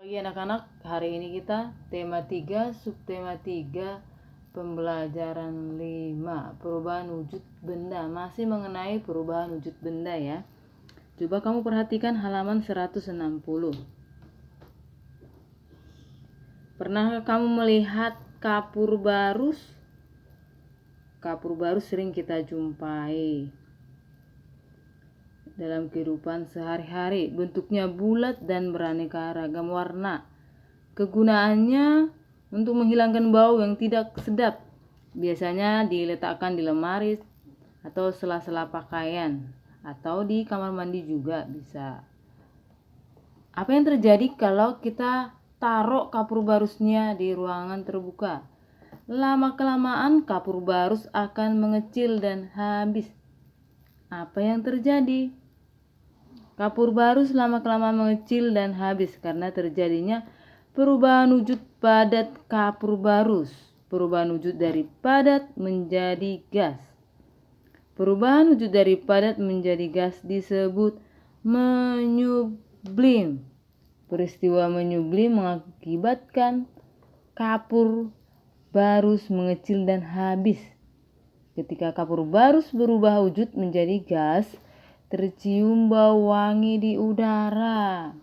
Bagi anak-anak, hari ini kita tema 3, subtema 3, pembelajaran 5, perubahan wujud benda. Masih mengenai perubahan wujud benda ya. Coba kamu perhatikan halaman 160. Pernahkah kamu melihat kapur barus? Kapur barus sering kita jumpai dalam kehidupan sehari-hari. Bentuknya bulat dan beraneka ragam warna. Kegunaannya untuk menghilangkan bau yang tidak sedap. Biasanya diletakkan di lemari atau sela-sela pakaian, atau di kamar mandi juga bisa. Apa yang terjadi kalau kita taruh kapur barusnya di ruangan terbuka? Lama-kelamaan kapur barus akan mengecil dan habis. Apa yang terjadi? Kapur barus lama-kelamaan mengecil dan habis karena terjadinya perubahan wujud padat kapur barus. Perubahan wujud dari padat menjadi gas. Perubahan wujud dari padat menjadi gas disebut menyublim. Peristiwa menyublim mengakibatkan kapur barus mengecil dan habis. Ketika kapur barus berubah wujud menjadi gas, tercium bau wangi di udara.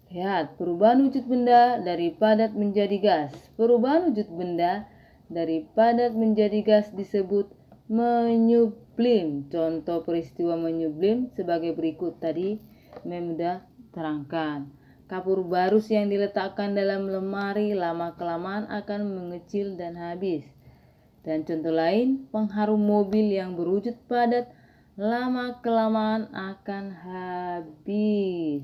Lihat, perubahan wujud benda dari padat menjadi gas. Perubahan wujud benda dari padat menjadi gas disebut menyublim. Contoh peristiwa menyublim sebagai berikut. Tadi sudah terangkan. Kapur barus yang diletakkan dalam lemari lama-kelamaan akan mengecil dan habis. Dan contoh lain, pengharum mobil yang berwujud padat lama-kelamaan akan habis.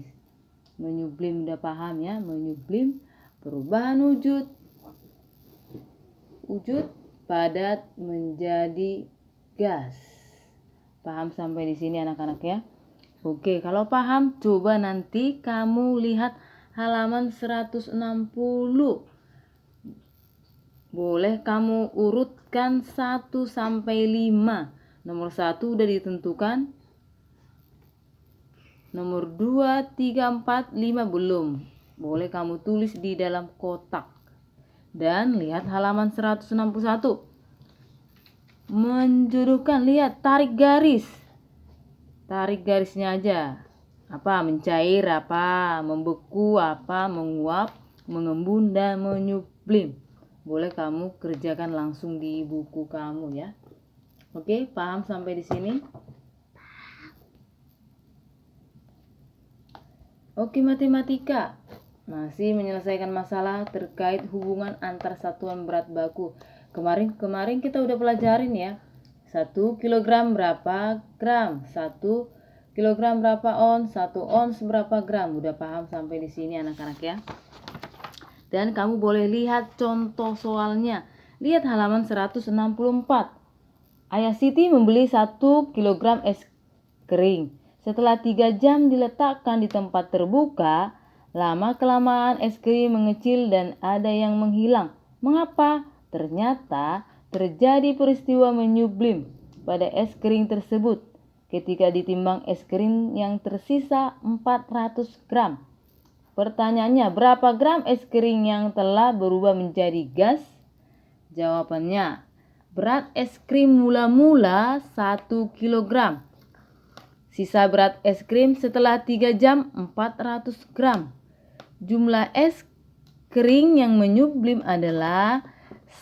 Menyublim, udah paham ya? Menyublim, perubahan wujud padat menjadi gas. Paham sampai di sini anak-anak ya? Oke, kalau paham, coba nanti kamu lihat halaman 160. Boleh kamu urutkan 1 sampai 5. Nomor 1 udah ditentukan. Nomor 2, 3, 4, 5 belum. Boleh kamu tulis di dalam kotak. Dan lihat halaman 161. Menjodohkan, lihat, tarik garis. Tarik garisnya aja. Apa? Mencair, apa? Membeku, apa? Menguap, mengembun, dan menyublim. Boleh kamu kerjakan langsung di buku kamu ya. Oke, paham sampai di sini? Oke, matematika. Masih menyelesaikan masalah terkait hubungan antar satuan berat baku. Kemarin kita udah pelajarin ya. 1 kilogram berapa gram? 1 kilogram berapa ons? 1 ons berapa gram? Udah paham sampai di sini anak-anak ya? Dan kamu boleh lihat contoh soalnya. Lihat halaman 164. Ayah Siti membeli 1 kilogram es kering. Setelah 3 jam diletakkan di tempat terbuka, lama-kelamaan es krim mengecil dan ada yang menghilang. Mengapa? Ternyata terjadi peristiwa menyublim pada es krim tersebut. Ketika ditimbang es krim yang tersisa 400 gram. Pertanyaannya, berapa gram es krim yang telah berubah menjadi gas? Jawabannya, berat es krim mula-mula 1 kilogram. Sisa berat es krim setelah 3 jam 400 gram. Jumlah es krim yang menyublim adalah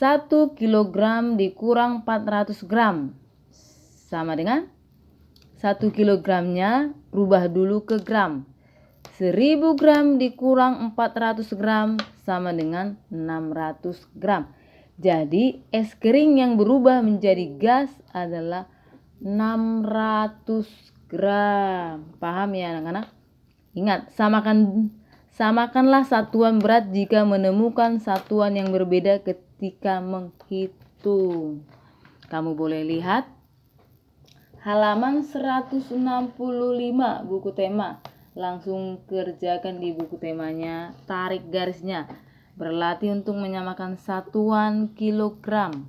1 kilogram dikurang 400 gram. Sama dengan 1 kilogramnya rubah dulu ke gram. 1000 gram dikurang 400 gram sama dengan 600 gram. Jadi es krim yang berubah menjadi gas adalah 600 gram. Paham ya anak-anak? Ingat, samakanlah satuan berat jika menemukan satuan yang berbeda ketika menghitung. Kamu boleh lihat halaman 165 buku tema. Langsung kerjakan di buku temanya, tarik garisnya. Berlatih untuk menyamakan satuan kilogram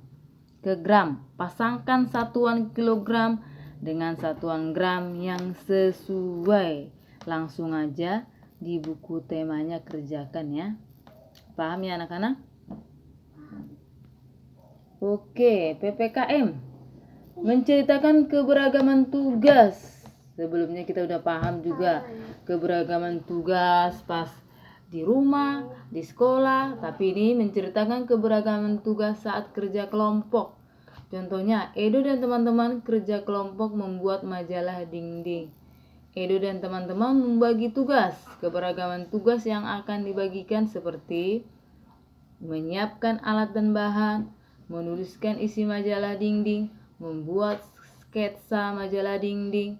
ke gram. Pasangkan satuan kilogram dengan satuan gram yang sesuai. Langsung aja di buku temanya kerjakan ya. Paham ya anak-anak? Oke, PPKM menceritakan keberagaman tugas. Sebelumnya kita udah paham juga keberagaman tugas pas di rumah, di sekolah, tapi ini menceritakan keberagaman tugas saat kerja kelompok. Contohnya, Edo dan teman-teman kerja kelompok membuat majalah dinding. Edo dan teman-teman membagi tugas. Keberagaman tugas yang akan dibagikan seperti menyiapkan alat dan bahan, menuliskan isi majalah dinding, membuat sketsa majalah dinding,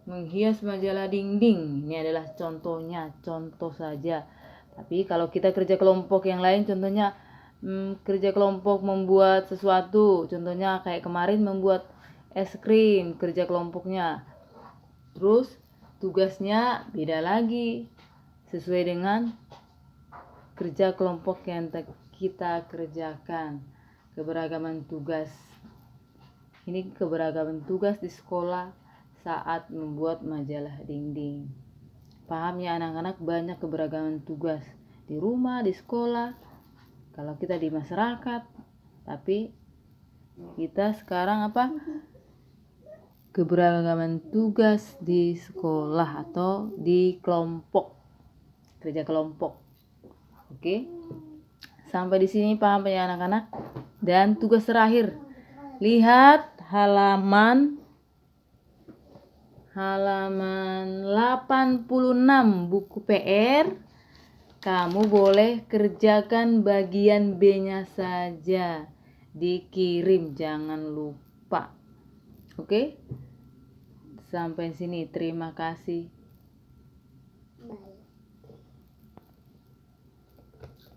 menghias majalah dinding. Ini adalah contohnya, contoh saja. Tapi kalau kita kerja kelompok yang lain, contohnya kerja kelompok membuat sesuatu, contohnya kayak kemarin membuat es krim, kerja kelompoknya. Terus tugasnya beda lagi sesuai dengan kerja kelompok yang kita kerjakan. Keberagaman tugas. Ini keberagaman tugas di sekolah saat membuat majalah dinding. Paham ya anak-anak, banyak keberagaman tugas di rumah, di sekolah, kalau kita di masyarakat. Tapi kita sekarang apa? Keberagaman tugas di sekolah atau di kelompok, kerja kelompok. Oke, sampai di sini paham ya anak-anak? Dan tugas terakhir, lihat halaman 86 buku PR. Kamu boleh kerjakan bagian B-nya saja. Dikirim, jangan lupa. Oke? Sampai sini, terima kasih.